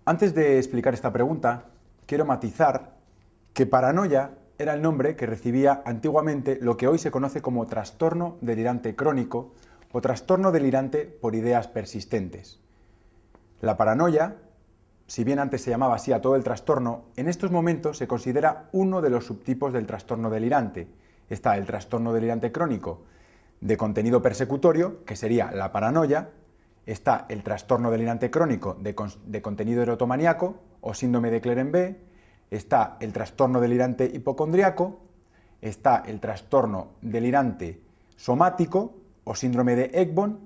Antes de explicar esta pregunta, quiero matizar que paranoia era el nombre que recibía antiguamente lo que hoy se conoce como trastorno delirante crónico o trastorno delirante por ideas persistentes. La paranoia, si bien antes se llamaba así a todo el trastorno, en estos momentos se considera uno de los subtipos del trastorno delirante. Está el trastorno delirante crónico de contenido persecutorio, que sería la paranoia. Está el trastorno delirante crónico de contenido erotomaníaco o síndrome de Cleren-B. Está el trastorno delirante hipocondriaco. Está el trastorno delirante somático o síndrome de Ekbom.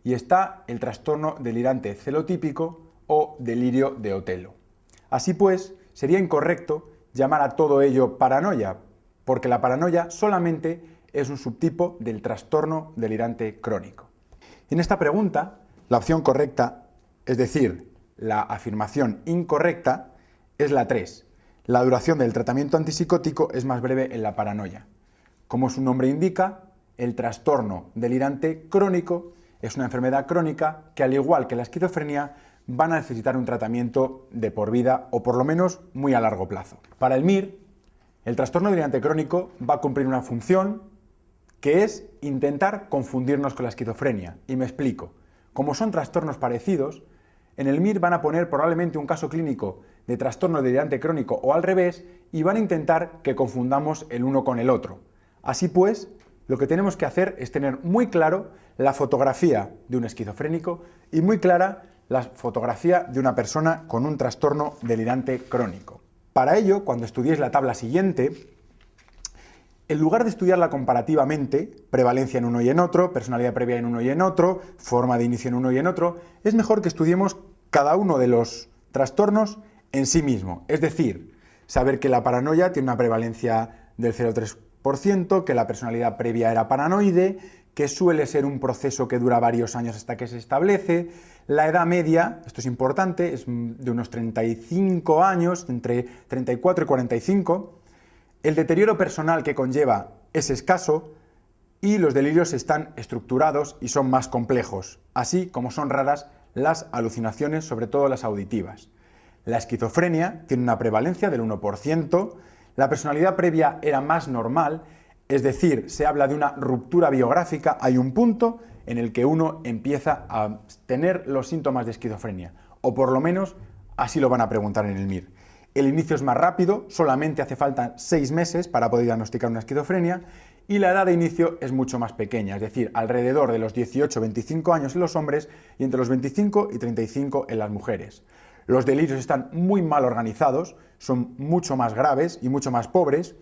Y está el trastorno delirante celotípico o delirio de Otelo. Así pues, sería incorrecto llamar a todo ello paranoia, porque la paranoia solamente es un subtipo del trastorno delirante crónico. En esta pregunta, la opción correcta, es decir, la afirmación incorrecta, es la 3. La duración del tratamiento antipsicótico es más breve en la paranoia. Como su nombre indica, el trastorno delirante crónico es una enfermedad crónica que, al igual que la esquizofrenia, van a necesitar un tratamiento de por vida o por lo menos muy a largo plazo. Para el MIR, el trastorno delirante crónico va a cumplir una función que es intentar confundirnos con la esquizofrenia. Y me explico. Como son trastornos parecidos, en el MIR van a poner probablemente un caso clínico de trastorno delirante crónico o al revés y van a intentar que confundamos el uno con el otro. Así pues, lo que tenemos que hacer es tener muy claro la fotografía de un esquizofrénico y muy clara la fotografía de una persona con un trastorno delirante crónico. Para ello, cuando estudiéis la tabla siguiente, en lugar de estudiarla comparativamente, prevalencia en uno y en otro, personalidad previa en uno y en otro, forma de inicio en uno y en otro, es mejor que estudiemos cada uno de los trastornos en sí mismo. Es decir, saber que la paranoia tiene una prevalencia del 0,3%, que la personalidad previa era paranoide, que suele ser un proceso que dura varios años hasta que se establece. La edad media, esto es importante, es de unos 35 años, entre 34 y 45. El deterioro personal que conlleva es escaso y los delirios están estructurados y son más complejos, así como son raras las alucinaciones, sobre todo las auditivas. La esquizofrenia tiene una prevalencia del 1%, la personalidad previa era más normal, es decir, se habla de una ruptura biográfica, hay un punto en el que uno empieza a tener los síntomas de esquizofrenia, o por lo menos así lo van a preguntar en el MIR. El inicio es más rápido, solamente hace falta 6 meses para poder diagnosticar una esquizofrenia, y la edad de inicio es mucho más pequeña, es decir, alrededor de los 18-25 años en los hombres y entre los 25 y 35 en las mujeres. Los delirios están muy mal organizados, son mucho más graves y mucho más pobres,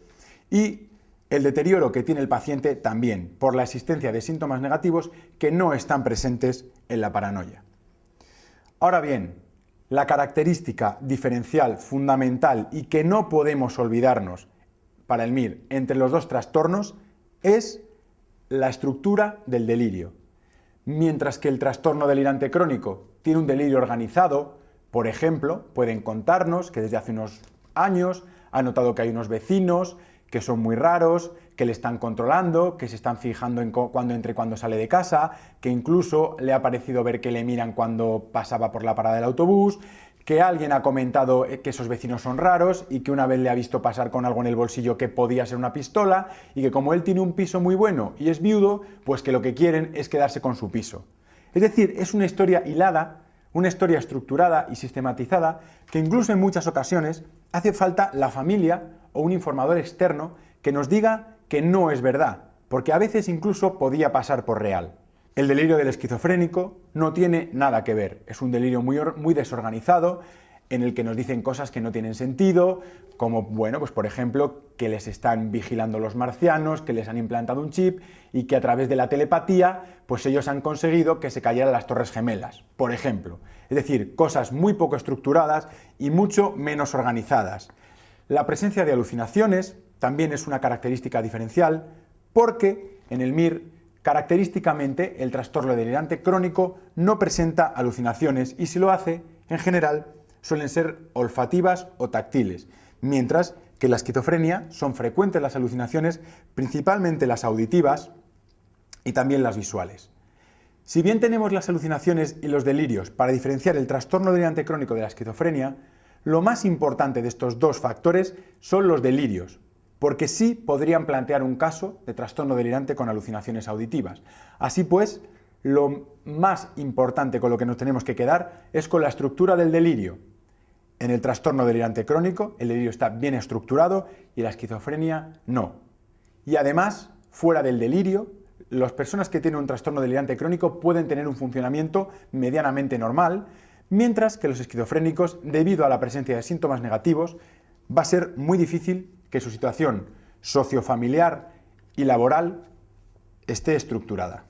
y el deterioro que tiene el paciente también, por la existencia de síntomas negativos que no están presentes en la paranoia. Ahora bien, la característica diferencial fundamental y que no podemos olvidarnos para el MIR entre los dos trastornos es la estructura del delirio. Mientras que el trastorno delirante crónico tiene un delirio organizado, por ejemplo, pueden contarnos que desde hace unos años han notado que hay unos vecinos que son muy raros, que le están controlando, que se están fijando en cuándo entra y cuándo sale de casa, que incluso le ha parecido ver que le miran cuando pasaba por la parada del autobús, que alguien ha comentado que esos vecinos son raros y que una vez le ha visto pasar con algo en el bolsillo que podía ser una pistola y que como él tiene un piso muy bueno y es viudo, pues que lo que quieren es quedarse con su piso. Es decir, es una historia hilada, una historia estructurada y sistematizada que incluso en muchas ocasiones hace falta la familia o un informador externo que nos diga que no es verdad, porque a veces incluso podía pasar por real. El delirio del esquizofrénico no tiene nada que ver, es un delirio muy desorganizado en el que nos dicen cosas que no tienen sentido, como, bueno, pues por ejemplo, que les están vigilando los marcianos, que les han implantado un chip y que a través de la telepatía, pues ellos han conseguido que se cayeran las Torres Gemelas, por ejemplo. Es decir, cosas muy poco estructuradas y mucho menos organizadas. La presencia de alucinaciones también es una característica diferencial porque en el MIR característicamente el trastorno delirante crónico no presenta alucinaciones y si lo hace, en general, suelen ser olfativas o táctiles, mientras que en la esquizofrenia son frecuentes las alucinaciones, principalmente las auditivas y también las visuales. Si bien tenemos las alucinaciones y los delirios para diferenciar el trastorno delirante crónico de la esquizofrenia, lo más importante de estos dos factores son los delirios, porque sí podrían plantear un caso de trastorno delirante con alucinaciones auditivas. Así pues, lo más importante con lo que nos tenemos que quedar es con la estructura del delirio. En el trastorno delirante crónico, el delirio está bien estructurado y la esquizofrenia no. Y además, fuera del delirio, las personas que tienen un trastorno delirante crónico pueden tener un funcionamiento medianamente normal, mientras que los esquizofrénicos, debido a la presencia de síntomas negativos, va a ser muy difícil que su situación sociofamiliar y laboral esté estructurada.